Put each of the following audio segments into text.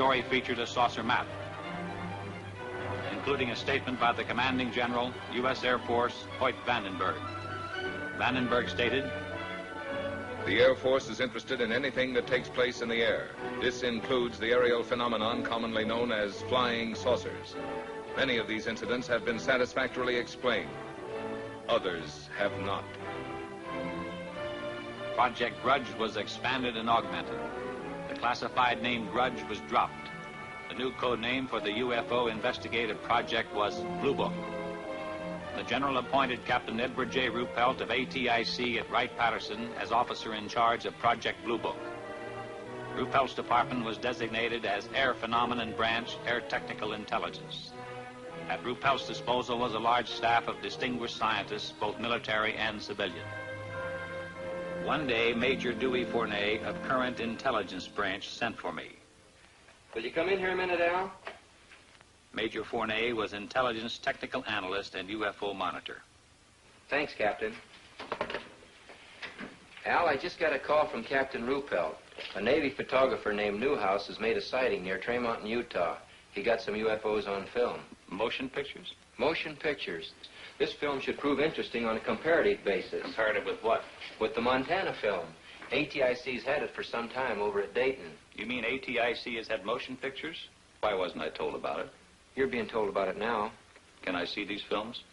story featured a saucer map, including a statement by the commanding general, U.S. Air Force, Hoyt Vandenberg. Vandenberg stated, "The Air Force is interested in anything that takes place in the air. This includes the aerial phenomenon commonly known as flying saucers. Many of these incidents have been satisfactorily explained. Others have not." Project Grudge was expanded and augmented. The classified name Grudge was dropped. The new code name for the UFO investigative project was Blue Book. The general appointed Captain Edward J. Ruppelt of ATIC at Wright-Patterson as officer in charge of Project Blue Book. Ruppelt's department was designated as Air Phenomenon Branch, Air Technical Intelligence. At Ruppelt's disposal was a large staff of distinguished scientists, both military and civilian. One day, Major Dewey Fournay of Current Intelligence Branch sent for me. "Will you come in here a minute, Al?" Major Fournay was intelligence technical analyst and UFO monitor. "Thanks, Captain." "Al, I just got a call from Captain Ruppelt. A Navy photographer named Newhouse has made a sighting near Tremont in Utah. He got some UFOs on film." Motion pictures? "Motion pictures. This film should prove interesting on a comparative basis." Comparative with what? "With the Montana film. ATIC's had it for some time over at Dayton." You mean ATIC has had motion pictures? Why wasn't I told about it? "You're being told about it now." Can I see these films?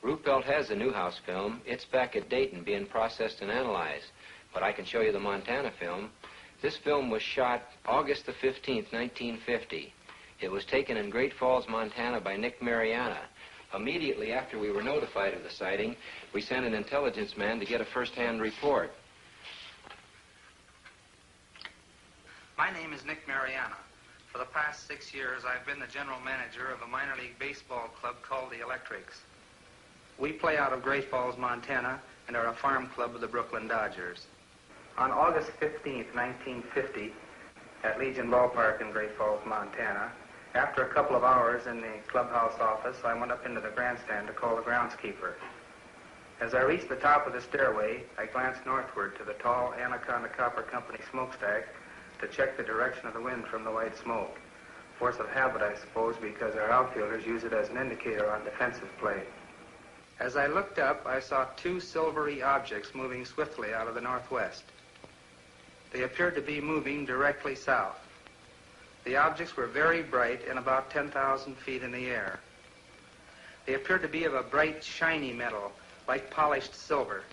"Ruppelt has the Newhouse film. It's back at Dayton being processed and analyzed. But I can show you the Montana film. This film was shot August the 15th, 1950. It was taken in Great Falls, Montana by Nick Mariana. Immediately after we were notified of the sighting, we sent an intelligence man to get a first-hand report." My name is Nick Mariana. For the past 6 years, I've been the general manager of a minor league baseball club called the Electrics. We play out of Great Falls, Montana, and are a farm club of the Brooklyn Dodgers. On August 15th, 1950, at Legion Ballpark in Great Falls, Montana, after a couple of hours in the clubhouse office, I went up into the grandstand to call the groundskeeper. As I reached the top of the stairway, I glanced northward to the tall Anaconda Copper Company smokestack to check the direction of the wind from the white smoke. Force of habit, I suppose, because our outfielders use it as an indicator on defensive play. As I looked up, I saw two silvery objects moving swiftly out of the northwest. They appeared to be moving directly south. The objects were very bright and about 10,000 feet in the air. They appeared to be of a bright, shiny metal, like polished silver.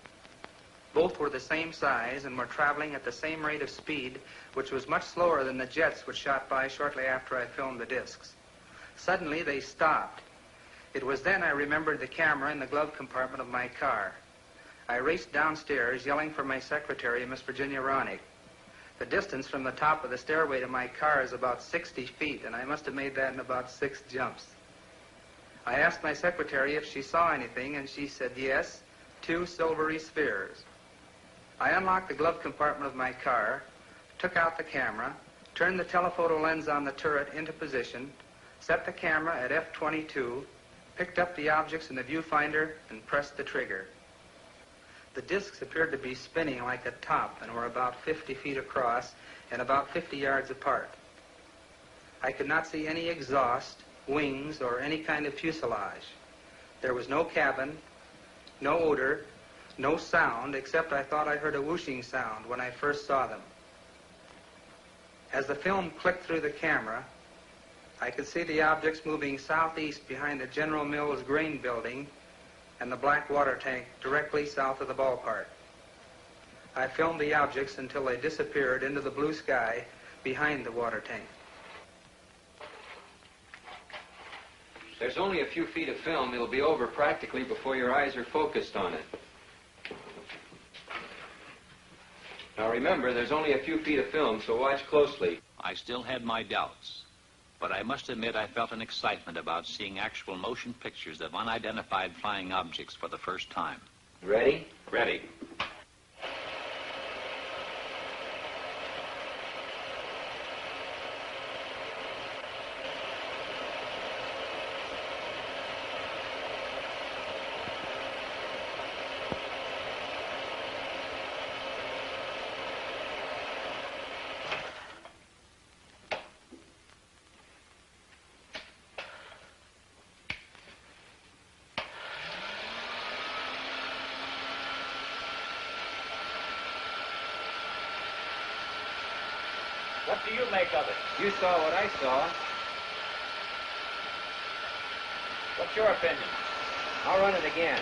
Both were the same size and were traveling at the same rate of speed, which was much slower than the jets which shot by shortly after I filmed the discs. Suddenly, they stopped. It was then I remembered the camera in the glove compartment of my car. I raced downstairs, yelling for my secretary, Miss Virginia Ronick. The distance from the top of the stairway to my car is about 60 feet, and I must have made that in about 6 jumps. I asked my secretary if she saw anything, and she said yes, 2 silvery spheres. I unlocked the glove compartment of my car, took out the camera, turned the telephoto lens on the turret into position, set the camera at f/22, picked up the objects in the viewfinder, and pressed the trigger. The discs appeared to be spinning like a top and were about 50 feet across and about 50 yards apart. I could not see any exhaust, wings, or any kind of fuselage. There was no cabin, no odor, no sound, except I thought I heard a whooshing sound when I first saw them. As the film clicked through the camera, I could see the objects moving southeast behind the General Mills grain building and the black water tank directly south of the ballpark. I filmed the objects until they disappeared into the blue sky behind the water tank. There's only a few feet of film. It'll be over practically before your eyes are focused on it. Now remember, there's only a few feet of film, so watch closely. I still had my doubts, but I must admit I felt an excitement about seeing actual motion pictures of unidentified flying objects for the first time. Ready? Ready. What do you make of it? You saw what I saw. What's your opinion? I'll run it again.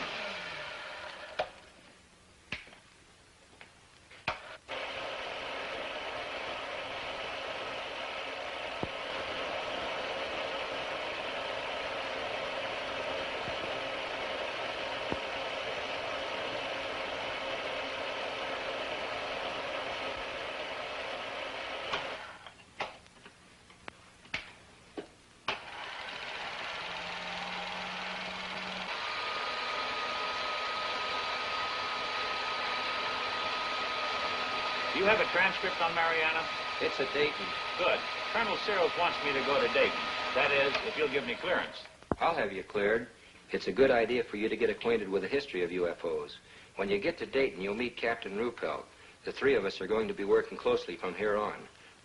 Do you have a transcript on Mariana? It's at Dayton. Good. Colonel Searles wants me to go to Dayton. That is, if you'll give me clearance. I'll have you cleared. It's a good idea for you to get acquainted with the history of UFOs. When you get to Dayton, you'll meet Captain Ruppelt. The three of us are going to be working closely from here on.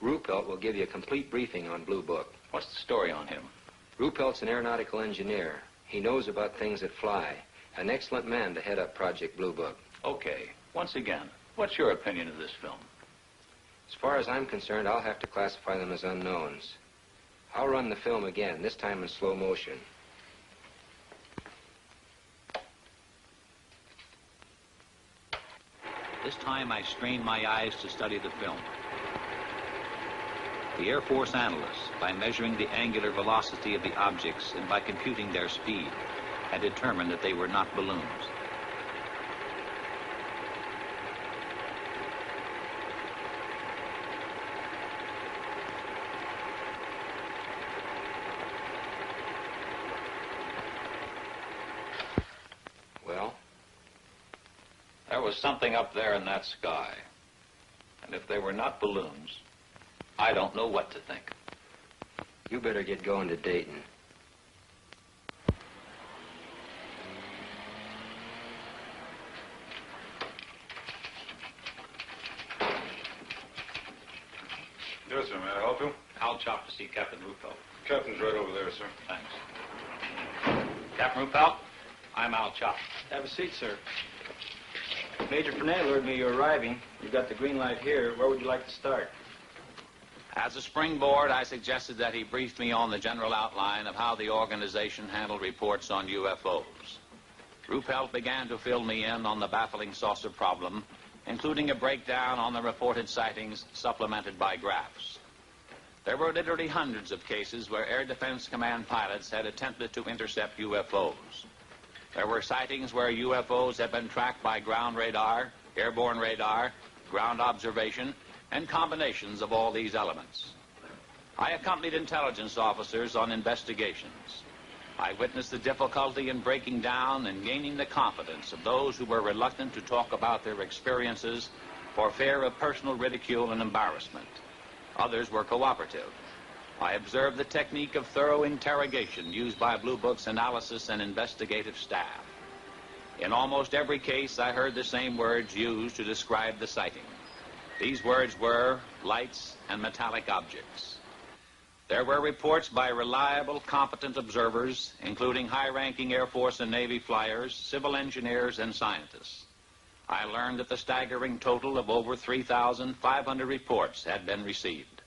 Ruppelt will give you a complete briefing on Blue Book. What's the story on him? Ruppelt's an aeronautical engineer. He knows about things that fly. An excellent man to head up Project Blue Book. Okay. Once again, what's your opinion of this film? As far as I'm concerned, I'll have to classify them as unknowns. I'll run the film again, this time in slow motion. This time I strained my eyes to study the film. The Air Force analysts, by measuring the angular velocity of the objects and by computing their speed, had determined that they were not balloons. Well? There was something up there in that sky. And if they were not balloons, I don't know what to think. You better get going to Dayton. Yes, sir. May I help you? I'll chop to see Captain Ruppelt. Captain's right over there, sir. Thanks. Captain Ruppelt, I'm Al Chop. Have a seat, sir. Major Fernand lured me you're arriving. You've got the green light here. Where would you like to start? As a springboard, I suggested that he brief me on the general outline of how the organization handled reports on UFOs. Ruppelt began to fill me in on the baffling saucer problem, including a breakdown on the reported sightings supplemented by graphs. There were literally hundreds of cases where Air Defense Command pilots had attempted to intercept UFOs. There were sightings where UFOs had been tracked by ground radar, airborne radar, ground observation, and combinations of all these elements. I accompanied intelligence officers on investigations. I witnessed the difficulty in breaking down and gaining the confidence of those who were reluctant to talk about their experiences for fear of personal ridicule and embarrassment. Others were cooperative. I observed the technique of thorough interrogation used by Blue Book's analysis and investigative staff. In almost every case, I heard the same words used to describe the sighting. These words were lights and metallic objects. There were reports by reliable, competent observers, including high-ranking Air Force and Navy flyers, civil engineers, and scientists. I learned that the staggering total of over 3,500 reports had been received.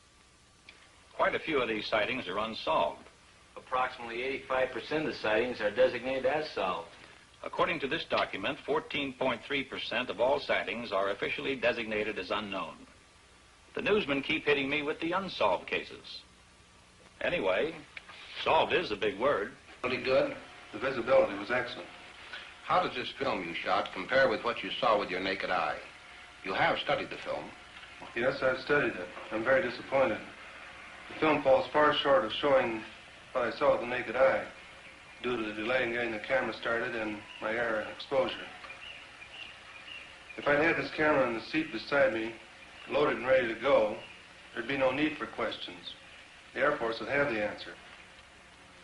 Quite a few of these sightings are unsolved. Approximately 85% of the sightings are designated as solved. According to this document, 14.3% of all sightings are officially designated as unknown. The newsmen keep hitting me with the unsolved cases. Anyway, solved is a big word. Pretty good. The visibility was excellent. How does this film you shot compare with what you saw with your naked eye? You have studied the film. Yes, I've studied it. I'm very disappointed. The film falls far short of showing what I saw with the naked eye due to the delay in getting the camera started and my error in exposure. If I'd had this camera in the seat beside me, loaded and ready to go, there'd be no need for questions. The Air Force would have the answer.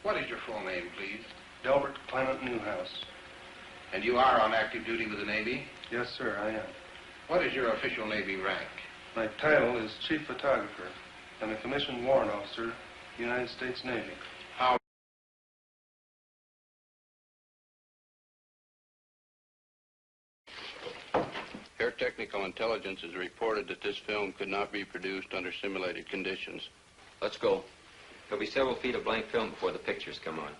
What is your full name, please? Delbert Clement Newhouse. And you are on active duty with the Navy? Yes, sir, I am. What is your official Navy rank? My title is Chief Photographer. I'm a commissioned warrant officer, United States Navy. How? Here technical intelligence has reported that this film could not be produced under simulated conditions. Let's go. There'll be several feet of blank film before the pictures come on.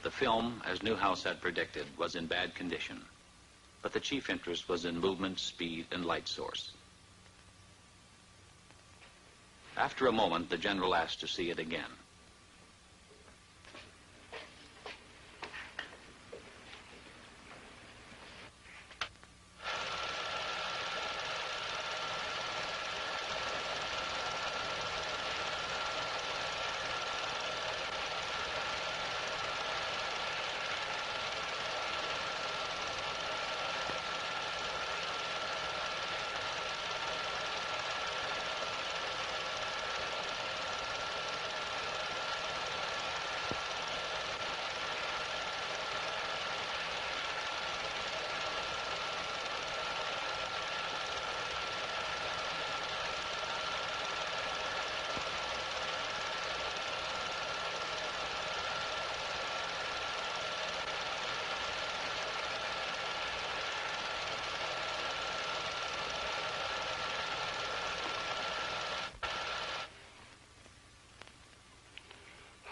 The film, as Newhouse had predicted, was in bad condition, but the chief interest was in movement, speed, and light source. After a moment, the general asked to see it again.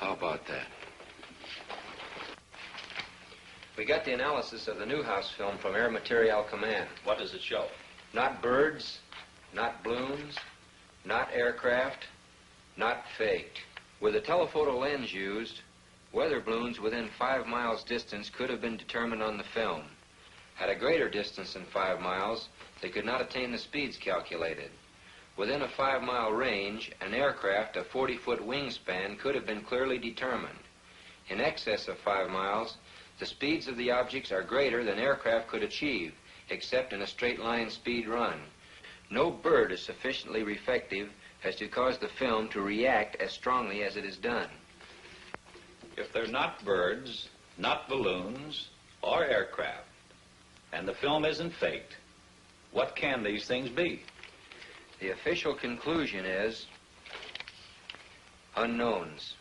How about that? We got the analysis of the Newhouse film from Air Material Command. What does it show? Not birds, not balloons, not aircraft, not faked. With the telephoto lens used, weather balloons within 5 miles distance could have been determined on the film. At a greater distance than 5 miles, they could not attain the speeds calculated. Within a 5-mile range, an aircraft of 40-foot wingspan could have been clearly determined. In excess of 5 miles, the speeds of the objects are greater than aircraft could achieve, except in a straight-line speed run. No bird is sufficiently reflective as to cause the film to react as strongly as it is done. If they're not birds, not balloons, or aircraft, and the film isn't faked, what can these things be? The official conclusion is unknowns.